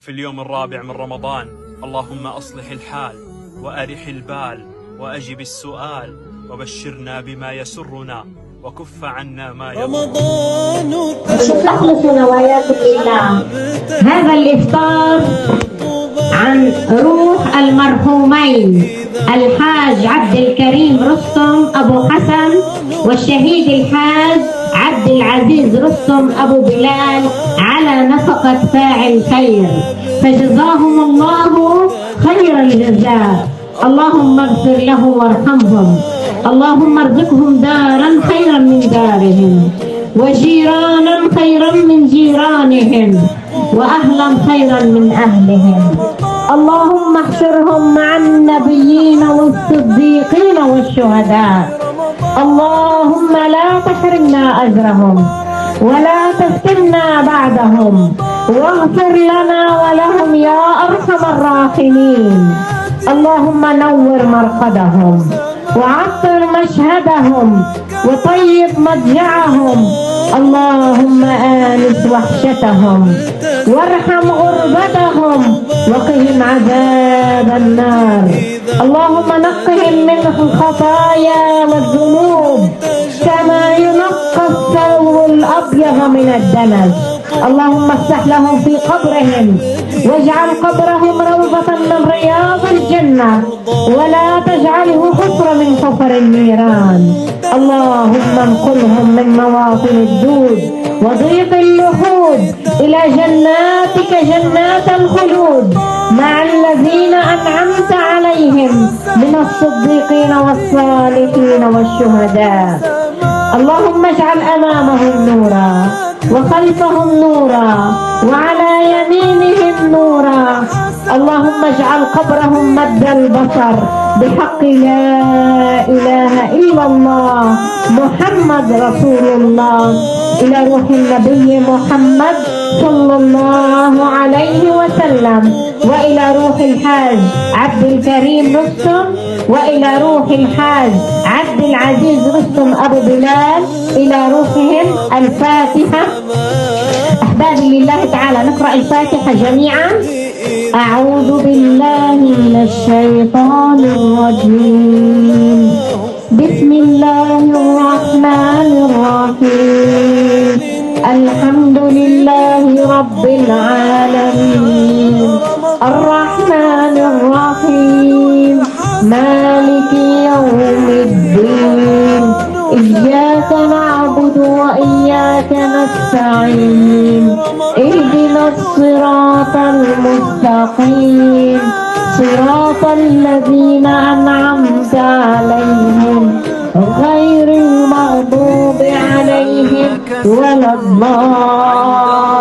في اليوم الرابع من رمضان. اللهم أصلح الحال وأرح البال وأجب السؤال وبشرنا بما يسرنا وكف عنا ما يضرنا. تخلص نواياكم لله. هذا الإفطار عن روح المرحومين الحاج عبد الكريم رستم أبو حسن والشهيد الحاج عبد العزيز رستم أبو بلال على نفقة فاعل خير، فجزاهم الله خير الجزاء. اللهم اغفر لهم وارحمهم، اللهم ارزقهم دارا خيرا من دارهم، وجيرانا خيرا من جيرانهم، وأهلا خيرا من أهلهم. اللهم احشرهم مع النبيين والصديقين والشهداء. اللهم لا تحرمنا أجرهم ولا تفتنا بعدهم، واغفر لنا ولهم يا أرحم الراحمين. اللهم نور مرقدهم وعطر مشهدهم وطيب مضجعهم. اللهم آنس وحشتهم وارحم غربتهم وقهم عذاب النار. اللهم نقهم من الخطايا والذنوب كما ينقى الثوب الأبيض من الدنس. اللهم افتح لهم في قبرهم واجعل قبرهم روضة من رياض الجنة، ولا تجعله حفرة من حفر النيران. اللهم انقلهم من مواطن الدود وضيق اللحود إلى جناتك جنات الخلود مع الذين أنعمت عليهم من الصديقين والصالحين والشهداء. اللهم اجعل أمامهم نورا وخلفهم نورا وعلى يمينهم نورا. اللهم اجعل قبرهم مد البصر بحق لا إله إلا الله محمد رسول الله. إلى روح النبي محمد صلى الله عليه وسلم، وإلى روح الحاج عبد الكريم رستم، وإلى روح الحاج عبد العزيز رستم أبو بلال، إلى روحهم الفاتحة. أحبابي لله تعالى نقرأ الفاتحة جميعا. أعوذ بالله من الشيطان الرجيم. بسم الله الرحمن الرحيم. الحمد لله رب العالمين الرحمن الرحيم مالك يوم الدين. إياك نعبد وإياك نستعين. اهدنا الصراط المستقيم صراط الذين أنعمت عليهم غير المغضوب عليهم ولا الضالين.